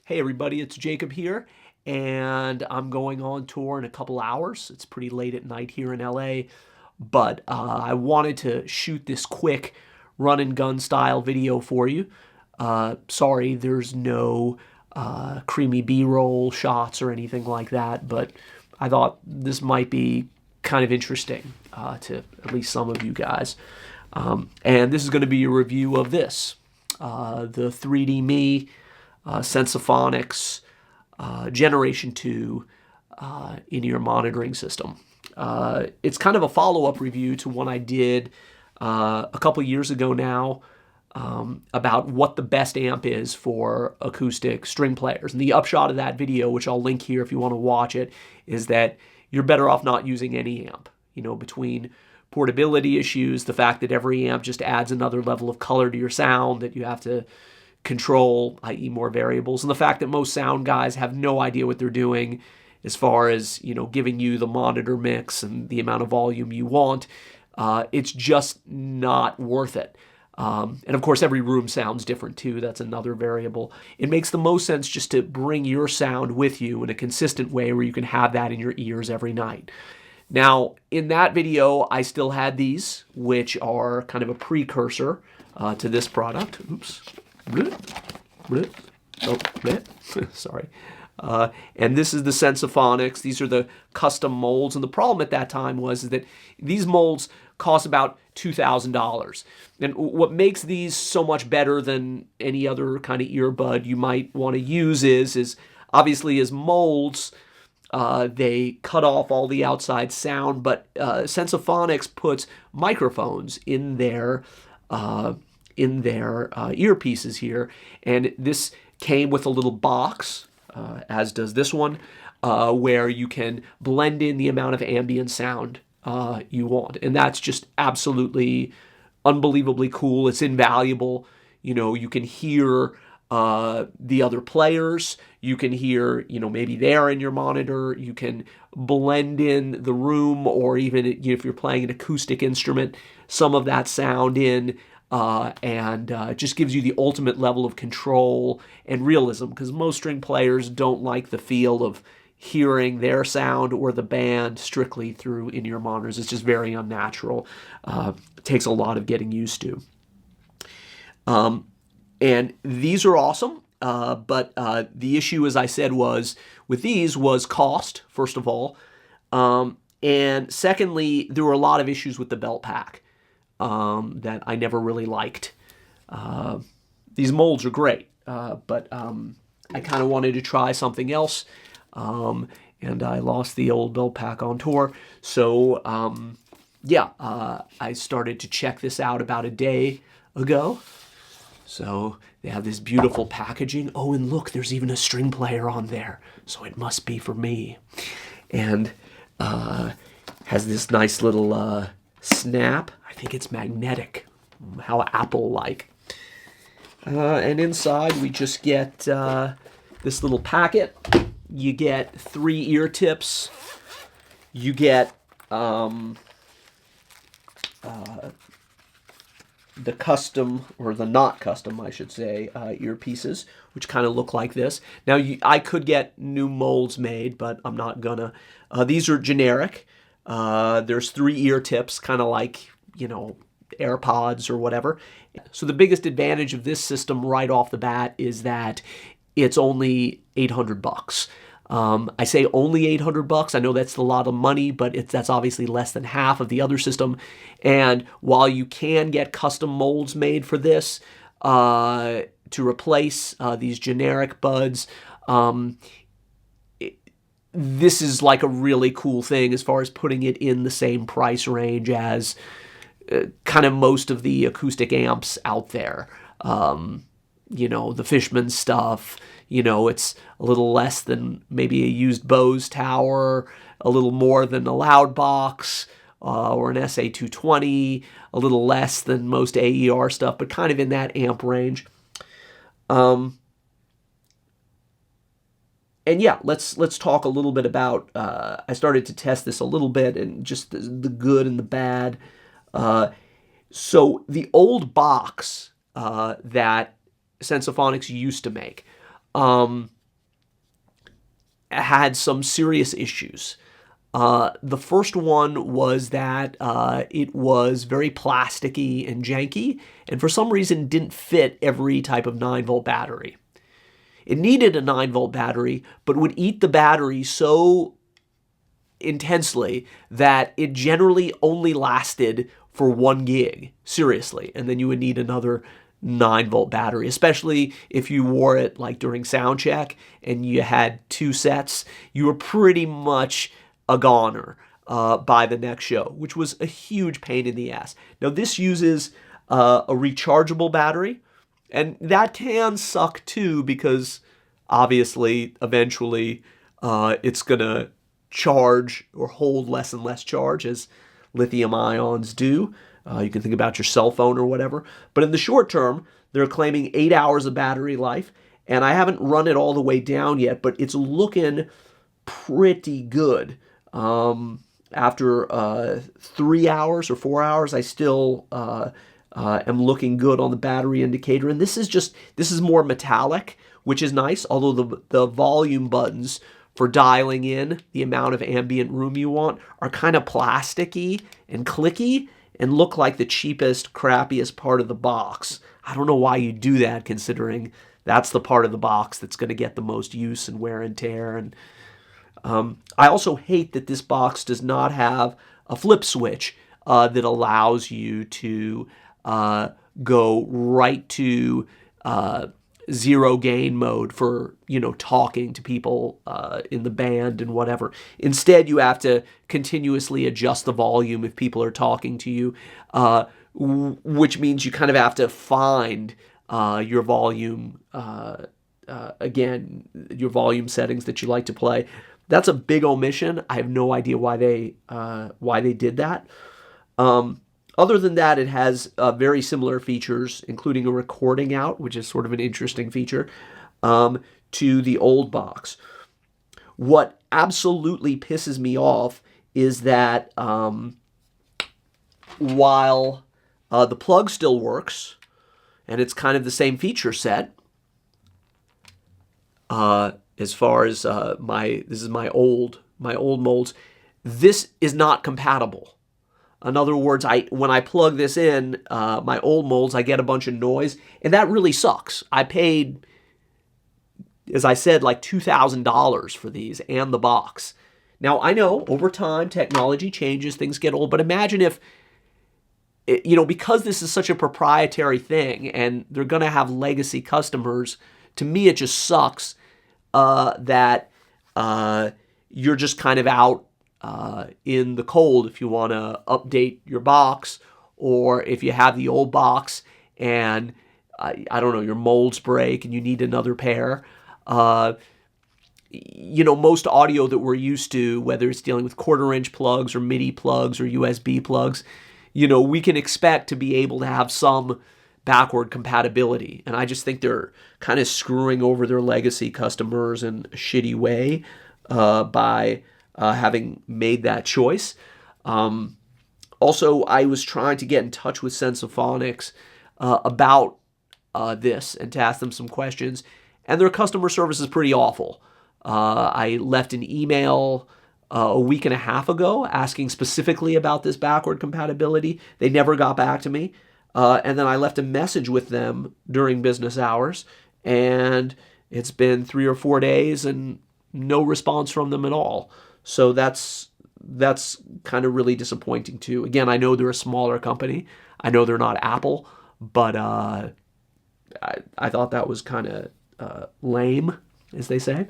Hey everybody, it's Jacob here, and I'm going on tour in a couple hours. It's pretty late at night here in LA, but I wanted to shoot this quick run and gun style video for you. Sorry, there's no creamy B-roll shots or anything like that, but I thought this might be kind of interesting to at least some of you guys. And this is going to be a review of this, the 3D Me Sensaphonics Generation 2 in-ear monitoring system. It's kind of a follow-up review to one I did a couple years ago now about what the best amp is for acoustic string players. And the upshot of that video, which I'll link here if you want to watch it, is that you're better off not using any amp. You know, between portability issues, the fact that every amp just adds another level of color to your sound that you have to control, i.e. more variables, and the fact that most sound guys have no idea what they're doing as far as, you know, giving you the monitor mix and the amount of volume you want, it's just not worth it. And of course, every room sounds different too. That's another variable. It makes the most sense just to bring your sound with you in a consistent way where you can have that in your ears every night. Now, in that video, I still had these, which are kind of a precursor to this product. Oops. Oh, sorry. And this is the Sensaphonics. These are the custom molds. And the problem at that time was that these molds cost about $2,000. And what makes these so much better than any other kind of earbud you might want to use is obviously as molds, they cut off all the outside sound, but Sensaphonics puts microphones in their earpieces here, and this came with a little box, as does this one, where you can blend in the amount of ambient sound you want, and that's just absolutely unbelievably cool. It's invaluable. You know, you can hear the other players, you can hear, you know, maybe they're in your monitor, you can blend in the room, or even if you're playing an acoustic instrument, some of that sound in, and it just gives you the ultimate level of control and realism, because most string players don't like the feel of hearing their sound or the band strictly through in-ear monitors. It's just very unnatural. It takes a lot of getting used to. And these are awesome, but the issue, as I said, was with these was cost, first of all, and secondly, there were a lot of issues with the belt pack that I never really liked. These molds are great, but I kind of wanted to try something else, and I lost the old belt pack on tour. So, yeah, I started to check this out about a day ago. So they have this beautiful packaging. Oh, and look, there's even a string player on there. So it must be for me. And has this nice little snap. I think it's magnetic. How Apple-like. And inside we just get this little packet. You get 3 ear tips. You get the custom, or the not custom, I should say, earpieces, which kind of look like this. Now, I could get new molds made, but I'm not gonna. These are generic. There's 3 ear tips, kind of like, you know, AirPods or whatever. So the biggest advantage of this system right off the bat is that it's only $800. I say only $800. I know that's a lot of money, but that's obviously less than half of the other system. And while you can get custom molds made for this to replace these generic buds, this is like a really cool thing as far as putting it in the same price range as kind of most of the acoustic amps out there. You know, the Fishman stuff, you know, it's a little less than maybe a used Bose tower, a little more than a loud box, or an SA220, a little less than most AER stuff, but kind of in that amp range. And yeah, let's talk a little bit about, I started to test this a little bit, and just the good and the bad. So the old box that Sensaphonics used to make, had some serious issues. The first one was that it was very plasticky and janky, and for some reason didn't fit every type of 9-volt battery. It needed a 9-volt battery, but would eat the battery so intensely that it generally only lasted for 1 gig, seriously, and then you would need another 9-volt battery, especially if you wore it like during sound check and you had 2 sets. You were pretty much a goner by the next show, which was a huge pain in the ass. Now, this uses a rechargeable battery, and that can suck too, because obviously eventually it's going to charge or hold less and less charge as lithium ions do. You can think about your cell phone or whatever. But in the short term, they're claiming 8 hours of battery life, and I haven't run it all the way down yet, but it's looking pretty good. After 3 hours or 4 hours, I still am looking good on the battery indicator. And this is more metallic, which is nice, although the volume buttons for dialing in the amount of ambient room you want are kind of plasticky and clicky and look like the cheapest, crappiest part of the box. I don't know why you do that, considering that's the part of the box that's going to get the most use and wear and tear. And I also hate that this box does not have a flip switch that allows you to go right to zero gain mode for, talking to people in the band and whatever. Instead, you have to continuously adjust the volume if people are talking to you, which means you kind of have to find your volume, your volume settings that you like to play. That's a big omission. I have no idea why they did that. Other than that, it has very similar features, including a recording out, which is sort of an interesting feature, to the old box. What absolutely pisses me off is that while the plug still works, and it's kind of the same feature set, as far as this is my old molds, this is not compatible. In other words, when I plug this in, my old molds, I get a bunch of noise, and that really sucks. I paid, as I said, like $2,000 for these and the box. Now, I know over time, technology changes, things get old, but imagine if, because this is such a proprietary thing and they're going to have legacy customers, to me it just sucks that you're just kind of out in the cold if you want to update your box, or if you have the old box and I don't know, your molds break and you need another pair. Most audio that we're used to, whether it's dealing with 1/4-inch plugs or MIDI plugs or USB plugs, we can expect to be able to have some backward compatibility. And I just think they're kind of screwing over their legacy customers in a shitty way by having made that choice. Also, I was trying to get in touch with Sensaphonics about this and to ask them some questions, and their customer service is pretty awful. I left an email a week and a half ago asking specifically about this backward compatibility. They never got back to me. And then I left a message with them during business hours, and it's been 3 or 4 days and no response from them at all. So that's kind of really disappointing too. Again, I know they're a smaller company. I know they're not Apple, but I thought that was kind of lame, as they say.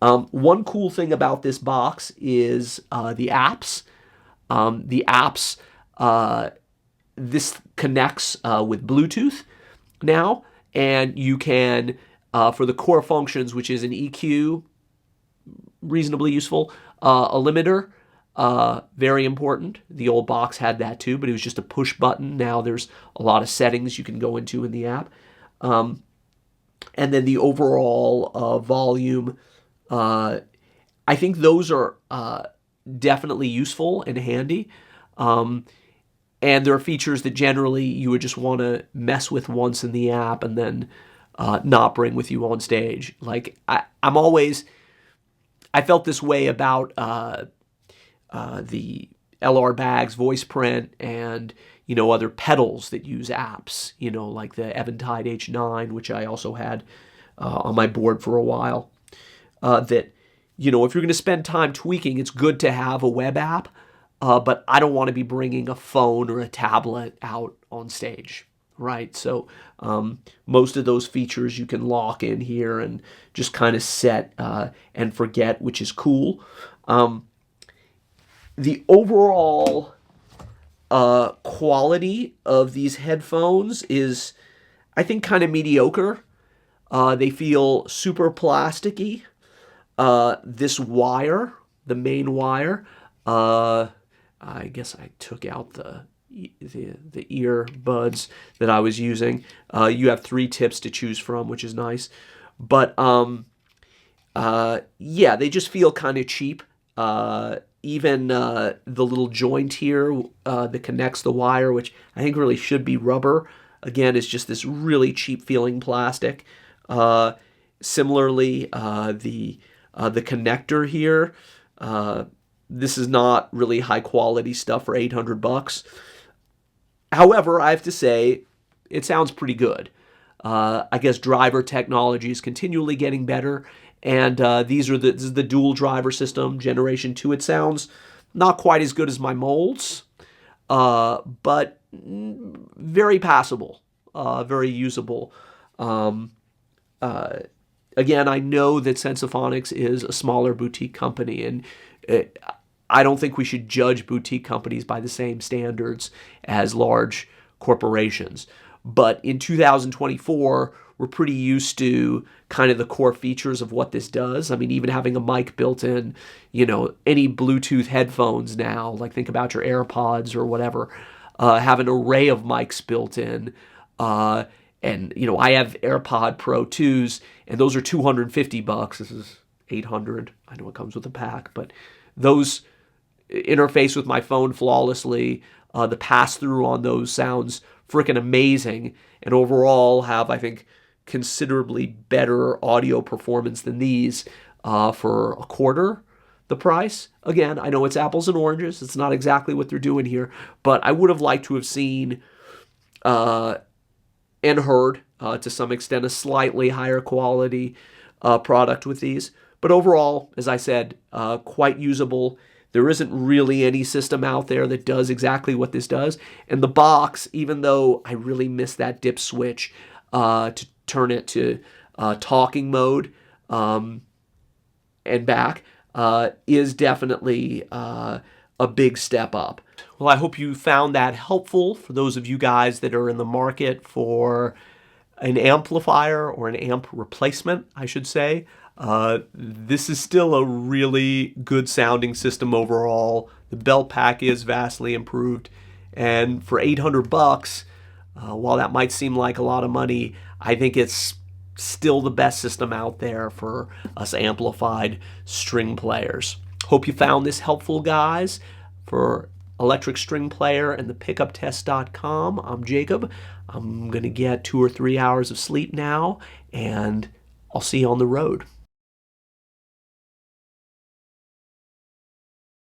One cool thing about this box is the apps. This connects with Bluetooth now, and you can, for the core functions, which is an EQ, reasonably useful, a limiter, very important. The old box had that too, but it was just a push button. Now there's a lot of settings you can go into in the app. And then the overall volume, I think those are definitely useful and handy. And there are features that generally you would just want to mess with once in the app and then not bring with you on stage. Like, I felt this way about the LR Bags voice print and, you know, other pedals that use apps, you know, like the Eventide H9, which I also had on my board for a while. That, you know, if you're going to spend time tweaking, it's good to have a web app, but I don't want to be bringing a phone or a tablet out on stage, right? So most of those features you can lock in here and just kind of set and forget, which is cool. The overall quality of these headphones is, I think, kind of mediocre. They feel super plasticky. This wire, the main wire, I guess I took out the earbuds that I was using. You have 3 tips to choose from, which is nice. But yeah, they just feel kind of cheap. Even the little joint here that connects the wire, which I think really should be rubber, again, is just this really cheap feeling plastic. Similarly, the connector here, this is not really high quality stuff for $800. However, I have to say, it sounds pretty good. I guess driver technology is continually getting better, and this is the dual driver system, Generation 2. It sounds not quite as good as my molds, but very passable, very usable. Again, I know that Sensaphonics is a smaller boutique company, and I don't think we should judge boutique companies by the same standards as large corporations. But in 2024, we're pretty used to kind of the core features of what this does. I mean, even having a mic built in, you know, any Bluetooth headphones now, like think about your AirPods or whatever, have an array of mics built in. And, you know, I have AirPod Pro 2s, and those are $250. This is $800. I know it comes with a pack, but those interface with my phone flawlessly. The pass-through on those sounds freaking amazing, and overall have, I think, considerably better audio performance than these for a quarter the price. Again, I know it's apples and oranges. It's not exactly what they're doing here, but I would have liked to have seen and heard, to some extent, a slightly higher quality product with these. But overall, as I said, quite usable. There isn't really any system out there that does exactly what this does. And the box, even though I really miss that dip switch to turn it to talking mode and back, is definitely a big step up. Well, I hope you found that helpful for those of you guys that are in the market for an amplifier or an amp replacement, I should say. This is still a really good sounding system overall. The belt pack is vastly improved, and for $800, while that might seem like a lot of money, I think it's still the best system out there for us amplified string players. Hope you found this helpful, guys. For Electric String Player and the pickuptest.com, I'm Jacob. I'm going to get 2 or 3 hours of sleep now, and I'll see you on the road.